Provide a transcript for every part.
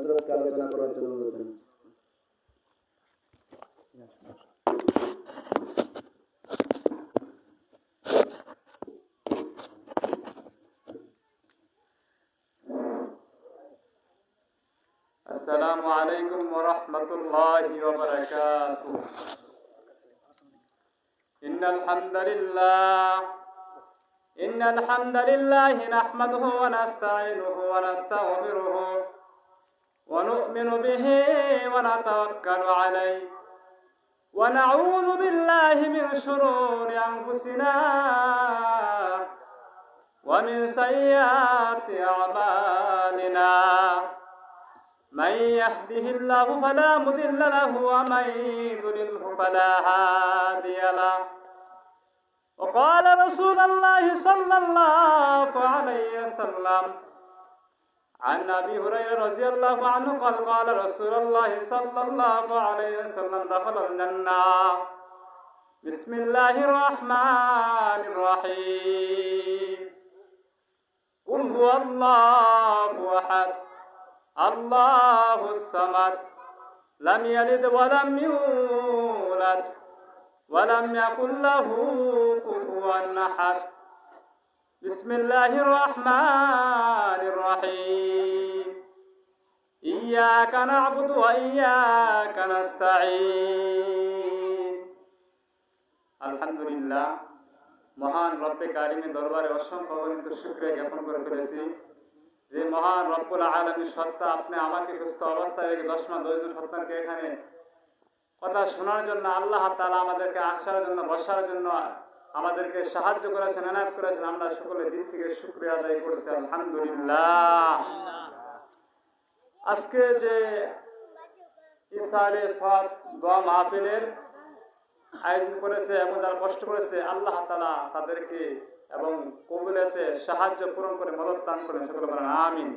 হযরতকে আলোচনা করার জন্য অনুরোধ জানাচ্ছি। السلام عليكم ورحمة الله وبركاته. إن الحمد لله نحمده ونستعينه ونستغفره ونؤمن به ونتوكل عليه ونعوذ بالله من شرور أنفسنا ومن سيئات أعمالنا. من يهده الله فلا مضل له ومن يضلله فلا هادي له. وقال رسول الله صلى الله عليه وسلم عن أبي هريرة رضي الله عنه قال قال رسول الله صلى الله عليه وسلم دخل الجنة بسم الله الرحمن الرحيم قل هو الله أحد الله الصمد لم يلد ولم يولد ولم يكن له كفوا أحد. بسم الله الرحمن الرحيم إياك نعبد وإياك نستعين. الحمد لله মহান রব্বে কারিমের দরবারে অসংখ্য অগণিত শুকরিয়া জ্ঞাপন করে ফেলেছি যে মহান রব্বুল আলামিন সত্তা আপনি আমাকে সুস্থ অবস্থায় রেখে 10 মাস 10 দিন সন্তানকে এখানে কথা শোনার জন্য আল্লাহ তাআলা আমাদেরকে আসার জন্য বসার জন্য আমাদেরকে সাহায্য করেছেন, এনায়েত করেছেন। আমরা সকলে দিক থেকে শুকরিয়া আদায় করছি আলহামদুলিল্লাহ। আজকে যে ইসালে সাদ দোয়া মাহফিলের আয়োজন করেছে এবং যারা কষ্ট করেছে আল্লাহ তাআলা তাদেরকে এবং কবুলিয়াতে সাহায্য পূরণ করে মদদ দান করেন, সকলে বলেন আমিন।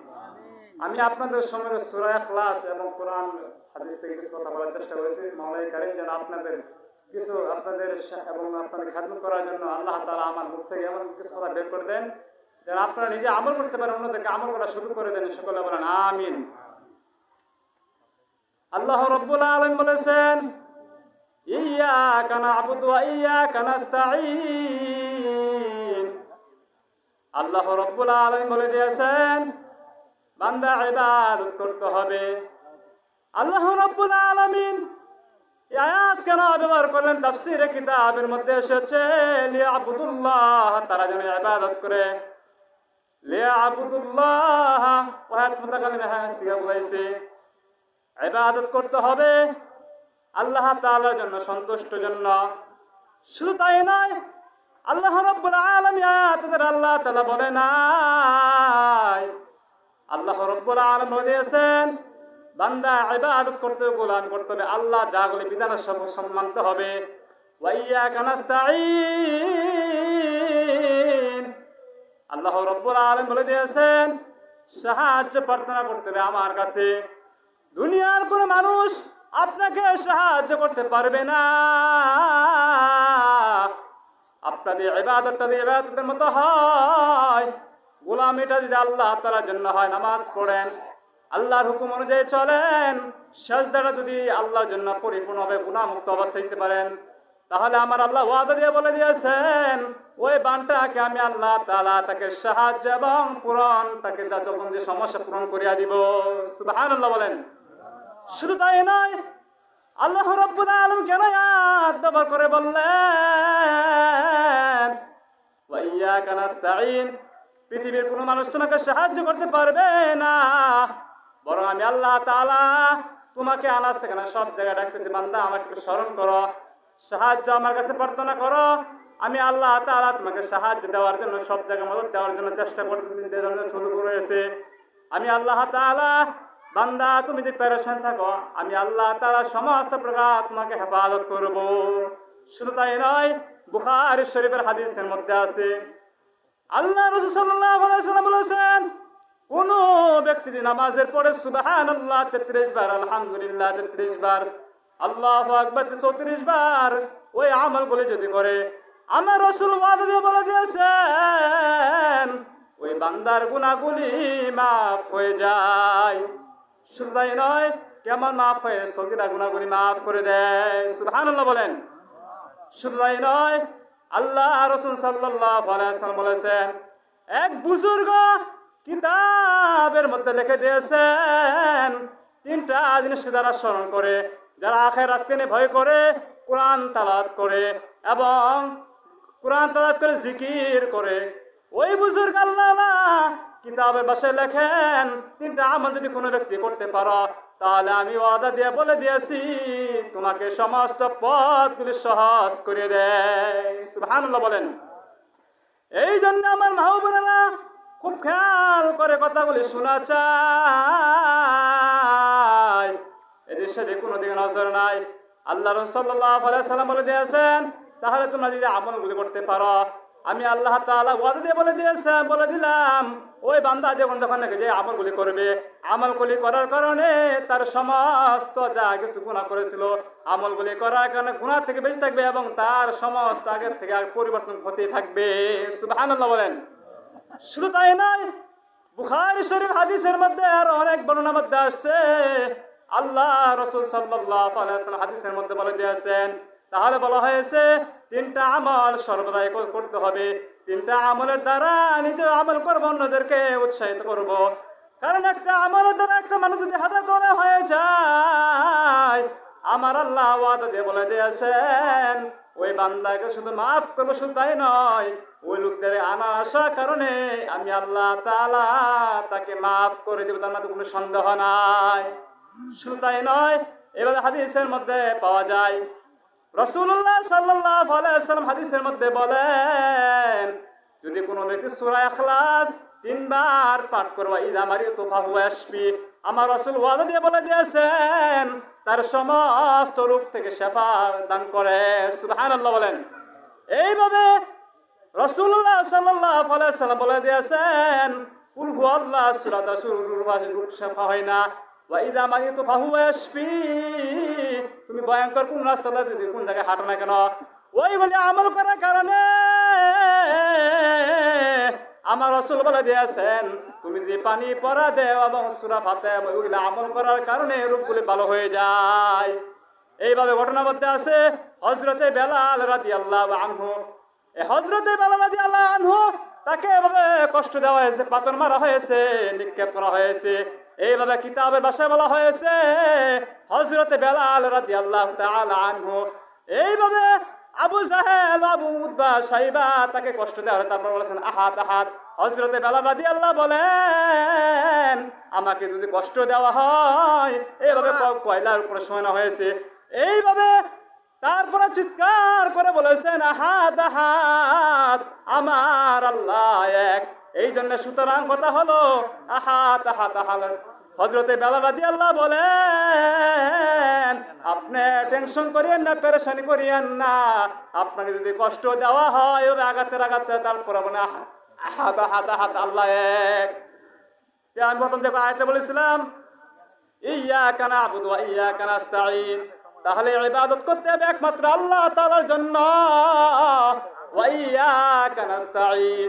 আমি আপনাদের সামনে সূরা ইখলাস এবং কোরআন হাদিস থেকে কিছু কথা বলার চেষ্টা করেছি। মাওলাই কারীম যেন আপনাদের এবং আপনাদের খেদমত করার জন্য আল্লাহ তাআলা আমার মুখ থেকে এমন কিছু কথা বের করে দেন যেন আপনারা নিজে আমল করতে পারেন, অন্যদেরকে আমল করা শুরু করে দেন, সকলে বলেন আমিন। আল্লাহ রাব্বুল আলামিন বলেছেন ইয়্যাকা না'বুদু ওয়া ইয়্যাকা নাস্তাঈন। আল্লাহ রাব্বুল আলামিন বলে দিয়েছেন বান্দা ইবাদত করতে হবে। আল্লাহ রাব্বুল আলামিন এই আয়াত কেন ব্যবহার করলেন? তাফসীরে কিতাবের মধ্যে এসেছে লিয়াবুদুল্লাহ, তারা যেন ইবাদত করে। লিয়াবুদুল্লাহ ওয়াহিদ মুতাকাল্লিম সিগা বলেছে ইবাদত করতে হবে আল্লাহ তাআলার জন্য, সন্তুষ্টের জন্য। শুধু তাই নয়, আল্লাহ রাব্বুল আলামিন আয়াতের আল্লাহ তাআলা বলে নাই, আল্লাহ রাব্বুল আলামিন বলেছেন বান্দা ইবাদত করতে গোলাম করতে হবে, আল্লাহ যা বলে বিধানের সব সম্মানতে হবে। ওয়া ইয়্যাকা নাস্তাঈন, আল্লাহ রাব্বুল আলামিন বলে দিয়েছেন সাহায্য প্রার্থনা করতে হবে আমার কাছে। দুনিয়ার কোন মানুষ আপনাকে সাহায্য করতে পারবে না। আপনাদের ইবাদতটা যদি ইবাদতের মতো হয়, গোলামিটা যদি আল্লাহ তাআলার জন্য হয়, নামাজ পড়েন, আল্লাহর হুকুম অনুযায়ী চলেন, সাজদাটা যদি আল্লাহর জন্য পরিপূর্ণভাবে গুনাহমুক্ত অবস্থায় দিতে পারেন, তাহলে আমার আল্লাহ ওয়াদা দিয়ে বলে দিয়েছেন ওই বান্দাকে আমি আল্লাহ তাআলা তাকে সাহায্য এবং পূরণ, তাকে যখন যে সমস্যা পূরণ করিয়া দিব। সুবহানাল্লাহ বলেন। শুধু তাই নয়, আল্লাহ রাব্বুল আলামিন কেন আয়াত ব্যবহার করে বললেন ওয়া ইয়্যাকা নাস্তাঈন, পৃথিবীর কোনো মানুষ তোমাকে সাহায্য করতে পারবে না, বরং আমি আল্লাহ তাআলা তোমাকে আনার সেখানে সব জায়গায় ডাকতেছি বান্দা আমাকে একটু স্মরণ করো, সাহায্য আমার কাছে প্রার্থনা করো। আমি আল্লাহ তাআলা তোমাকে সাহায্য দেওয়ার জন্য, সব জায়গায় মদদ দেওয়ার জন্য চেষ্টা করতে শুরু করেছে। আমি আল্লাহ তাআলা বান্দা তুমি যদি পেরেশান থাকো, আমি আল্লাহ তাআলা সমস্ত প্রকার তোমাকে হেফাজত করব। শুধু তাই নয়, বুখারী শরীফের হাদিসের মধ্যে আছে আল্লাহ রাসূল সাল্লাল্লাহু আলাইহি ওয়াসাল্লাম বলেছেন কোন ব্যক্তি যদি নামাজের পরে সুবহানাল্লাহ 33 বার, আলহামদুলিল্লাহ 33 বার, আল্লাহু আকবার 34 বার ওই আমলগুলি যদি করে, আমার রাসূল ওয়াদা দিয়ে বলে দিয়েছেন ওই বান্দার গুনাহগুলি মাফ হয়ে যায়। শুধু তাই নয়, কেমন মাফ হয়ে সগীরা গুনাহগুলি মাফ করে দেয়। সুবহানাল্লাহ বলেন। শুধু তাই নয়, আল্লাহ রাসূল সাল্লাল্লাহু আলাইহি ওয়াসাল্লাম বলেছেন, এক বুজুর্গ কিতাবের মধ্যে লিখে দিয়েছেন, তিনটা জিনিসকে যারা স্মরণ করে, যারা আখিরাতকে নিয়ে ভয় করে, কোরআন তালাওয়াত করে এবং কোরআন তালাওয়াত করে জিকির করে, ওই বুজুর্গ আল্লাহ কিতাবের ভাষায় লেখেন, তিনটা আমল যদি কোনো ব্যক্তি করতে পারো, তাহলে আমি ওয়াদা দিয়ে বলে দিয়েছি তোমাকে সমস্ত পথগুলি সহজ করে দেয়। সুবহানাল্লাহ বলেন। এই জন্য আমার মা বোনেরা খুব খেয়াল করে কথাগুলি শোনা চাই, এদের সাথে কোনো দিকে নজর নাই। আল্লাহ রাসূল সাল্লাল্লাহু আলাইহি ওয়াসাল্লাম বলে দিয়েছেন, তাহলে তোমরা যদি আমলগুলি করতে পারো, আমি আল্লাহ তাআলা ওয়াদা দিয়ে বলে দিলাম, ওই বান্দা যখন যে আমলগুলি করবে, আমলগুলি করার কারণে তার সমস্ত যা কিছু গুনাহ করেছিল, আমলগুলি করার কারণে গুনাহ থেকে বেঁচে থাকবে এবং তার সমস্ত আগের থেকে পরিবর্তন হতে থাকবে। সুবহানাল্লাহ বলেন। শুধু তাই নয়, বুখারী শরীফ হাদিসের মধ্যে আর অনেক বর্ণনার মধ্যে আসছে, আল্লাহ রাসূল সাল্লাল্লাহু আলাইহি ওয়াসাল্লাম হাদিসের মধ্যে বলে দিয়েছেন, তাহলে বলা হয়েছে তিনটা আমল সর্বদাই করতে হবে। তিনটা আমলের দ্বারা নিজে আমল করবো, অন্যদেরকে উৎসাহিত করব। কারণ একটা আমলের দ্বারা একটা মানুষ যদি হেদায়েত হয়ে যায়, আমার আল্লাহ ওয়াদা দিয়ে বলে দিয়েছেন, ওই বান্দাকে শুধু মাফ করবো, শুধু তাই নয়, ওই লোকদের আমার আসার কারণে আমি আল্লাহ তাআলা তাকে মাফ করে দেব, তার মধ্যে কোনো সন্দেহ নাই। শুধু তাই নয়, এবারে হাদিসের মধ্যে পাওয়া যায়, রাসূলুল্লাহ সাল্লাল্লাহু আলাইহি ওয়াসাল্লাম হাদিসের মধ্যে বলেন, যদি কোনো ব্যক্তি সূরা ইখলাস 3 বার পাঠ করবে, ইযা মারিতু ফাহুয়া ইয়াশফি, আমার রাসূল ওয়াদা দিয়ে বলে দিয়েছেন তার সমস্ত রোগ থেকে শিফা দান করে। সুবহানাল্লাহ বলেন। এইভাবে রাসূলুল্লাহ সাল্লাল্লাহু আলাইহি ওয়াসাল্লাম বলে দিয়েছেন, কুল হুয়াল্লাহু সূরাটা শুরুর মাঝে রোগ শিফা হয় না, ওয়া ইযা মারিতু ফাহুয়া ইয়াশফি, তুমি ভয়ঙ্কর কোন রাস্তা যদি কোন জায়গায় হাঁটো না কেন, ওই বলে আমল করার কারণে আমার রাসূল বলে দিয়েছেন, তুমি যদি পানি পড়া দেও এবং সূরা ফাতিহা ওইগুলো আমল করার কারণে রোগগুলি ভালো হয়ে যায়। এইভাবে ঘটনার মধ্যে আছে হযরতে বেলাল রাদিয়াল্লাহু আনহু, হযরতে বেলাল রাদিয়াল্লাহু আনহু তাকে এভাবে কষ্ট দেওয়া হয়েছে, পাথর মারা হয়েছে, নিক্ষেপ করা হয়েছে। এইভাবে কিতাবের ভাষায় বলা হয়েছে হযরতে বেলাল রাদিয়াল্লাহু তাআলা আনহু এইভাবে আবু জাহেল, আবু উতবা, সাইবা তাকে কষ্ট দেওয়া হয়। তারপর বলেছেন আহাদ আহাদ। হযরতে বেলাল রাদিয়াল্লাহু বলেন, আমাকে যদি কষ্ট দেওয়া হয়, এইভাবে কয়লার উপরে শোয়ানো হয়েছে। এইভাবে তারপরে চিৎকার করে বলেছেন আহাদ আহাদ, আমার আল্লাহ এক। এই জন্য সুতরাং কথা হলো আহাদ আহাদ আহাদ। হযরতে বেলাল রাদিয়াল্লাহু বলেন, আপনি টেনশন করিয়েন না, পেরেশানি করিয়েন না, আপনাকে যদি কষ্ট দেওয়া হয় ওই আঘাতে তারপরে বলে আহাদ আহাদ আহাদ, আল্লাহ এক। আমি প্রথম যে আয়াতটা বলেছিলাম, ইয়্যাকা না'বুদু ওয়া ইয়্যাকা নাস্তাঈন, তাহলে ইবাদত করতে হবে একমাত্র আল্লাহ তাআলার জন্য। ওয়া ইয়্যাকা নাস্তাঈন,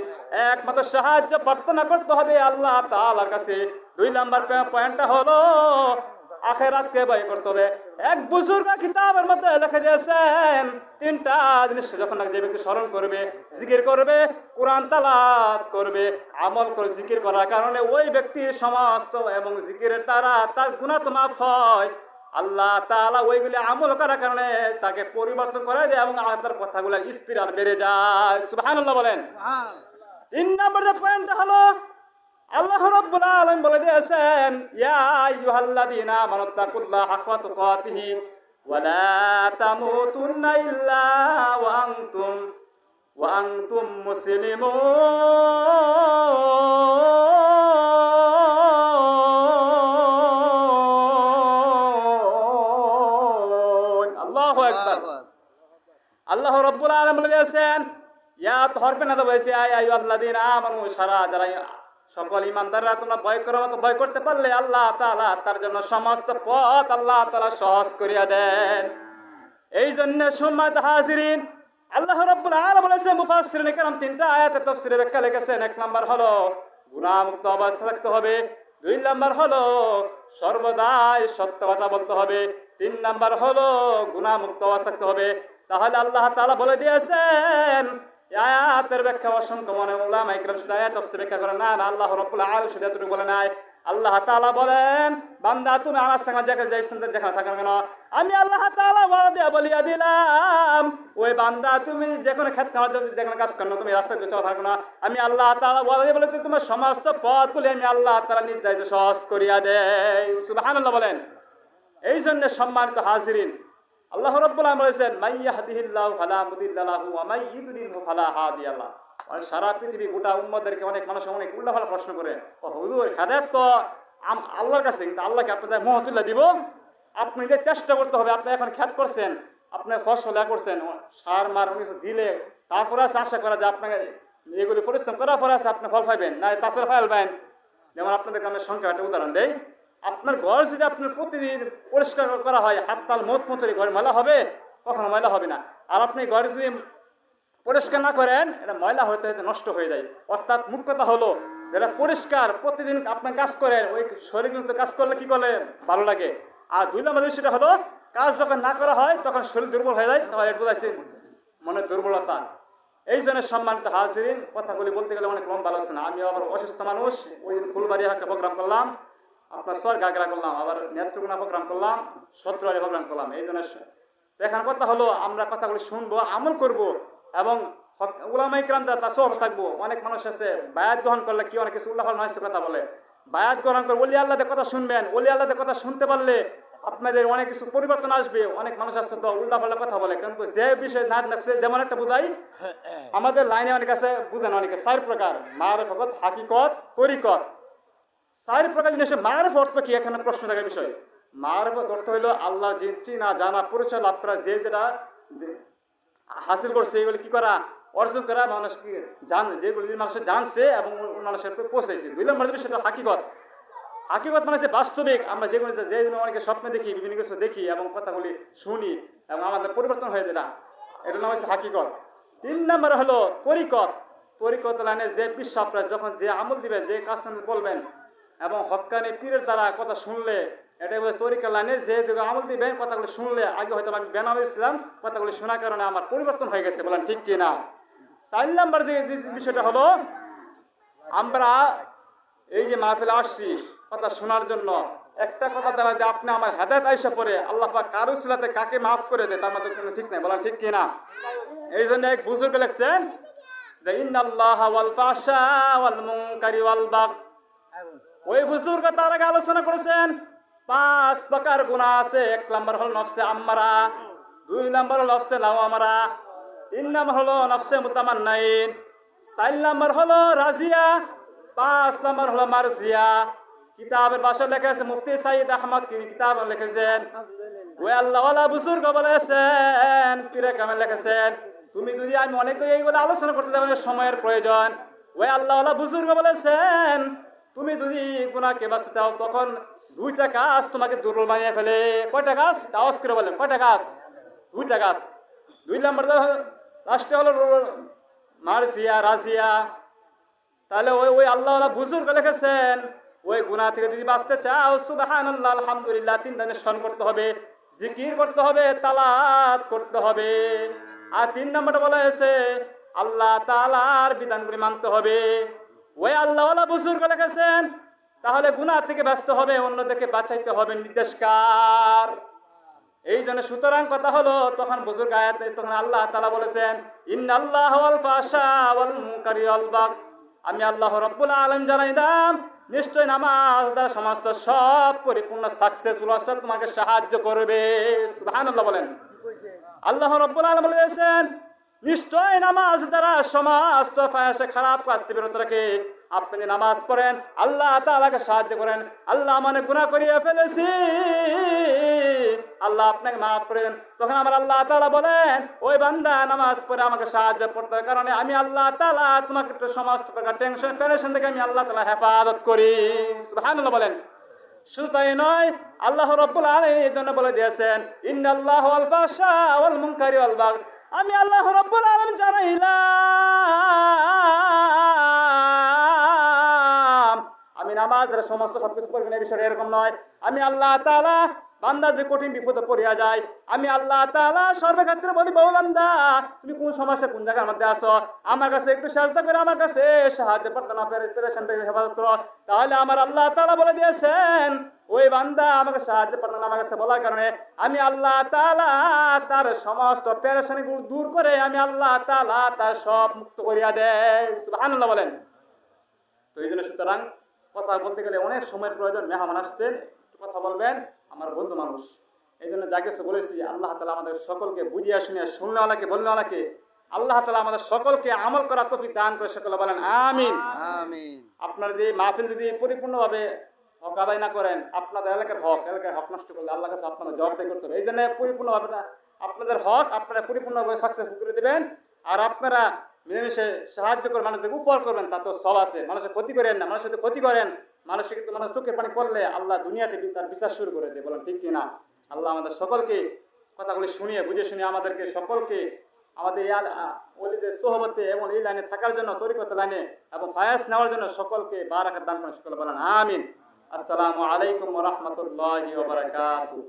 একমাত্র সাহায্য প্রার্থনা করতে হবে আল্লাহ তাআলার কাছে। 2 নাম্বার পয়েন্টটা হলো আখিরাতকে ভয় করতে হবে। এক বুজুর্গ কিতাবের মধ্যে লিখে দিয়েছেন, 3টা জিনিস যখন যে ব্যক্তি স্মরণ করবে, জিকির করবে, কোরআন তালাওয়াত করবে, আমল করে জিকির করার কারণে ওই ব্যক্তির সমস্ত এবং জিকিরের দ্বারা তার গুনাহ তো মাফ হয়। আল্লাহ তাআলা ওইগুলি আমল করার কারণে তাকে পরিবর্তন করে দেয় এবং তার কথাগুলো স্পিড আর বেড়ে যায়। সুবহানাল্লাহ বলেন। 3 নম্বর যে পয়েন্ট হলো আল্লাহ রাব্বুল আলামিন বলে দিয়েছেন, ইয়া আইয়ুহাল্লাযীনা আমানুত্তাকুল্লাহা হাক্কা তুকাতিহি ওয়া লা তামুতুন্না ইল্লা ওয়া আনতুম মুসলিমুন। আল্লাহু আকবার। আল্লাহ রাব্বুল আলামিন বলে দিয়েছেন, ইয়া তো হরফে না বলেছে আয় আইয়ুহাল্লাযীনা আমানু, সারা যারা সকল ইমানদাররা তোমরা ভয় করো, মতো ভয় করতে পারলে আল্লাহ তাআলা তার জন্য সমস্ত পথ আল্লাহ তাআলা সহজ করিয়া দেন। এই জন্য সম্মানিত হাজিরিন, আল্লাহ রাব্বুল আলামিন বলেছেন, মুফাসসিরিন কেরাম 3টা আয়াতে তাফসীরে ব্যাখ্যা লিখেছেন। 1 নাম্বার হলো গুনাহ মুক্ত অবস্থা থাকতে হবে, 2 2 নাম্বার হলো সর্বদাই সত্য কথা বলতে হবে। 3 নাম্বার হলো গুনাহমুক্ত অবস্থা থাকতে হবে। তাহলে আল্লাহ তাআলা বলে দিয়েছেন, এই আয়াতের ব্যাখ্যা অসংখ্য উলামা ইকরাম শুধু আয়াত তাফসীর ব্যাখ্যা করে না, আল্লাহ রাব্বুল আলামিন শুধু এতটুকু বলে নাই। আল্লাহ তাআলা বলেন, বান্দা তুমি আমার সঙ্গে যেখানে থাকো না কেন, আমি আল্লাহ তাআলা ওয়াদা বলিয়া দিলাম, ওই বান্দা তুমি যেখানে খেত খাওয়া যেখানে কাজ করো, তুমি রাস্তায় চলা থাকো না, আমি আল্লাহ তাআলা ওয়াদা দিয়ে বলে তোমার সমস্ত পথগুলি আমি আল্লাহ তাআলা নির্ধারিত সহজ করিয়া দেই। সুবহানাল্লাহ বলেন। এই জন্য সম্মানিত হাজিরিন, আল্লাহ রাব্বুল আলামিন বলেছেন, মাইয়াহদিহিল্লাহু ফালা মুদিল্লা লাহু ওয়া মাইয়ুদ্লিলহু ফালা হাদিয়া লাহু। সারা পৃথিবী গোটা উম্মতদেরকে অনেক মানুষ অনেক উল্টাপাল্টা প্রশ্ন করে, হুজুর হেদায়েত তো আল্লাহর কাছে, কিন্তু আল্লাহকে আপনাদের মহতুল্লাহ দিব? আপনি যে চেষ্টা করতে হবে, আপনি এখন খ্যাত করছেন, আপনি ফসল করছেন, সার মার অনেক কিছু দিলে তারপরে আছে আশা করা যে আপনাকে এগুলি পরিশ্রম করার পরে আছে আপনি ফল পাইবেন, না তাছাড়া ফেলবেন। যেমন আপনাদেরকে আমি সংখ্যা একটা উদাহরণ দেই, আপনার ঘর যদি আপনার প্রতিদিন পরিষ্কার করা হয়, হাত তাল মতরে ঘর ময়লা হবে? কখনো ময়লা হবে না। আর আপনি ঘর যদি পরিষ্কার না করেন, এটা ময়লা হতে হতে নষ্ট হয়ে যায়। অর্থাৎ মুখ্য কথা হলো, যেটা পরিষ্কার প্রতিদিন আপনার কাজ করেন, ওই শরীর কিন্তু কাজ করলে কি করলে ভালো লাগে। আর 2 নম্বর বিষয়টা হলো, কাজ যখন না করা হয় তখন শরীর দুর্বল হয়ে যায়, তখন এটা বোঝাইছে মনের দুর্বলতা। এই জন্য সম্মানিত হাজিরিন, কথাগুলি বলতে গেলে অনেক লম্বা আলোচনা। আমি আবার অসুস্থ মানুষ, ওই দিন ফুলবাড়ি একটা প্রোগ্রাম করলাম, আপনার গাগরা করলাম, আবার নেত্রকোনা প্রোগ্রাম করলাম, সত্রবাড়ি প্রোগ্রাম করলাম। এই জন্য দেখার কথা হলো, আমরা কথাগুলি শুনবো, আমল করব, এবং উলামা ইকরাম তার সহজ থাকবো। অনেক মানুষ আছে বায়াত গ্রহণ করলে কি অনেক কিছু উল্লাহ নয় কথা বলে, বায়াত গ্রহণ করে ওলি আল্লাহদের কথা শুনবেন, ওলি আল্লাহদের কথা শুনতে পারলে আপনাদের অনেক কিছু পরিবর্তন আসবে। অনেক মানুষ আছে তো উল্টা পাল্টা কথা বলে, কিন্তু যে বিষয়ে না রাখছে, যেমন একটা বুঝাই আমাদের লাইনে অনেক আছে, বুঝেন অনেকে 4 প্রকার: মারিফত, হাকিকত, তরিকত। 4 প্রকার জিনিস। মারিফত অর্থ কি? এখানে প্রশ্ন থাকার বিষয়। মারিফত অর্থ হইল আল্লাহ যে চিনা জানা পরিচয় লাভ করা, যে যেটা হাসিল করছে এগুলি কি করা, অর্জন করা, মানুষ কি যেগুলি মানুষের জানছে এবং মানুষের পৌঁছাইছে। 2 নম্বর বিষয়টা হাকিকত। হাকিকত মানে হচ্ছে বাস্তবিক, আমরা যেগুলো অনেকে স্বপ্নে দেখি, বিভিন্ন কিছু দেখি এবং কথাগুলি শুনি এবং আমাদের পরিবর্তন হয়ে যায়, এটার নাম হচ্ছে হাকিকত। 3 নম্বর হলো তরিকত। তরিকত লাইনে যে বিশ্বাসরা যখন যে আমল দিবেন, যে কাজ বলবেন এবং হক্কানি পীরের দ্বারা কথা শুনলে, এটাই বলে তরিকা লাইনে যে আমল দিবেন, কথাগুলি শুনলে, আগে হয়তো আমি বেনামে ছিলাম, কথাগুলি শোনার কারণে আমার পরিবর্তন হয়ে গেছে, বলেন ঠিক কিনা? 4 নম্বর যে বিষয়টা হলো, আমরা এই যে মাহফিলে আসছি কথা শোনার জন্য, একটা কথা দ্বারা যে আপনি আমার হেদায়েত আইসা পড়ে আল্লাহ পাক কারো সিলাতে কাকে মাফ করে দেয়, তার মধ্যে কোনো ঠিক নাই, বলেন ঠিক কিনা? এই জন্য এক বুজুর্গ লিখছেন যে, ইন্নাল্লাহা ওয়াল ফাহশা ওয়াল মুনকারি ওয়াল বাগ। ওই বুজুর্গ তার আগে আলোচনা করেছেন 5 প্রকার গুনাহ আছে। 1 নম্বর হলো নফসে আম্মারা, 2 নম্বর হলো নফসে লাওয়ামারা, 3 নম্বর হলো নফসে মুতামান্নাইন, 4 নম্বর হলো রাজিয়া, 5 নম্বর হলো মারজিয়া। কিতাবের ভাষায় লেখা আছে, মুফতি সাইদ আহমদ কিতাব লিখেছেন, ওই আল্লাহওয়ালা বুজুর্গ বলেছেন, পীরে কামেল লিখেছেন, তুমি যদি, আমি অনেকে এইগুলো আলোচনা করতে যাবেন, সময়ের প্রয়োজন। ওই আল্লাহওয়ালা বুজুর্গ বলেছেন, তুমি যদি গুনাহকে বাঁচতে চাও, তখন 2টা কাজ তোমাকে দুর্বল বানিয়ে ফেলে। কয়টা কাজ? আওয়াজ করে বলেন, কয়টা কাজ? 2টা কাজ। 2 নম্বর লাস্টে হলো মারজিয়া, রাজিয়া। তাহলে ওই আল্লাহওয়ালা বুজুর্গ লিখেছেন, ওই গুনাহ থেকে যদি বাঁচতে চাও, সুবহানাল্লাহ, আলহামদুলিল্লাহ 3 দিনের স্মরণ করতে হবে, জিকির করতে হবে, তালাত করতে হবে। আর 3 নম্বরটা বলা হয়েছে, আল্লাহ তাআলার বিধানগুলি মানতে হবে। ওই আল্লাহওয়ালা বুজুর্গ লিখেছেন, তাহলে গুনাহ থেকে বাঁচতে হবে, অন্যদেরকে বাঁচাইতে হবে, নির্দেশকার। এই জন্য সুতরাং কথা হলো, তখন বুজুর্গ আয়াতে তখন আল্লাহ তাআলা বলেছেন, ইন্নাল্লাহা ওয়াল ফাহশা ওয়াল মুনকারি ওয়াল বাগ। আমি আল্লাহ রাব্বুল আলামিন জানাই দাম, নিশ্চয় নামাজ দ্বারা সমস্ত সব পরিপূর্ণ সাকসেসফুল আছে, তোমাকে সাহায্য করবে। সুবহানাল্লাহ বলেন। আল্লাহ রাব্বুল আলামিন বলেছেন, নিশ্চয় নামাজ দ্বারা সমস্ত ফায়াসে খারাপ কাজ থেকে বিরত রাখে। আপনি নামাজ পড়েন, আল্লাহ তাআলাকে সাহায্য করেন, আল্লাহ মানে গুনাহ করিয়ে ফেলেছি, আল্লাহ আপনাকে মাফ করেন। তখন আমার আল্লাহ তাআলা বলেন, ওই বান্দা নামাজ পড়ে আমাকে সাহায্য করতে কারণে আমি আল্লাহ তাআলা তোমাকে সমস্ত প্রকার টেনশন পেরেশান থেকে আমি আল্লাহ তাআলা হেফাজত করি। সুবহানাল্লাহ বলেন। শুধু তাই নয়, আল্লাহ রাব্বুল আলামিন এই জন্য বলে দিয়েছেন, ইন্নাল্লাহা ওয়াল ফাহশা ওয়াল মুনকারি ওয়াল বাগ। আমি আল্লাহ রাব্বুল আলামিন জানাইলাম, আমি নামাজ সমস্ত সবকিছু করবেন, এই বিষয়টা এরকম নয়। আমি আল্লাহ তাআলা বান্দা যে কঠিন বিপদে পড়িয়া যায়, আমি আল্লাহ তাআলা সর্বক্ষেত্রে বলি, বউ বান্দা তুমি কোন সমস্যা কোন জায়গার মধ্যে আসো, আমার কাছে একটু সাজদা করে আমার কাছে সাহায্য প্রার্থনা পেরেশান থেকে হেফাজত করো। তাহলে আমার আল্লাহ তাআলা বলে দিয়েছেন, ওই বান্দা আমাকে সাহায্য প্রার্থনা আমার কাছে বলার কারণে আমি আল্লাহ তাআলা তার সমস্ত পেরেশানিগুলো দূর করে আমি আল্লাহ তাআলা তার সব মুক্ত করিয়া দেয়। সুবহানাল্লাহ বলেন। তো এই জন্য সুতরাং কথা বলতে গেলে অনেক সময়ের প্রয়োজন। মেহমান আসছেন, একটু কথা বলবেন, আমার বন্ধু মানুষ। এই জন্য যা কিছু বলেছি আল্লাহ তাআলা আমাদের সকলকে বুঝিয়া শুনিয়া শুনলেওয়ালাকে বললেওয়ালাকে আল্লাহ তাআলা আমাদের সকলকে আমল করার তৌফিক দান করে, সকলে বলেন আমিন। আমিন। আপনার যদি মাহফিল যদি পরিপূর্ণভাবে হক আদায় না করেন, আপনাদের এলাকার হক নষ্ট করলে আল্লাহর কাছে আপনাদের জবাবদাহি করতে হবে। এই জন্য পরিপূর্ণভাবে আপনাদের হক আপনারা পরিপূর্ণভাবে সাকসেসফুল করে দেবেন। আর আপনারা মিলেমিশে সাহায্য করে মানুষদের উপকার করবেন, তা তো সব আছে। মানুষের ক্ষতি করেন না, মানুষের সাথে ক্ষতি করেন, মানুষের কিন্তু মানুষ চোখের পানি পড়লে আল্লাহ দুনিয়াতে তার বিচার শুরু করে দেয়। বলেন ঠিক কিনা? আল্লাহ আমাদের সকলকে কথাগুলি শুনিয়ে বুঝে শুনিয়ে আমাদেরকে সকলকে আমাদের ওলিদের সোহবতে এবং এই লাইনে থাকার জন্য, তরিকত লাইনে এবং ফায়াজ নেওয়ার জন্য সকলকে বারাকাত দান করেন। সকলে বলেন আমিন। আসসালামু আলাইকুম ওয়া রাহমাতুল্লাহি ওয়া বারাকাতুহু।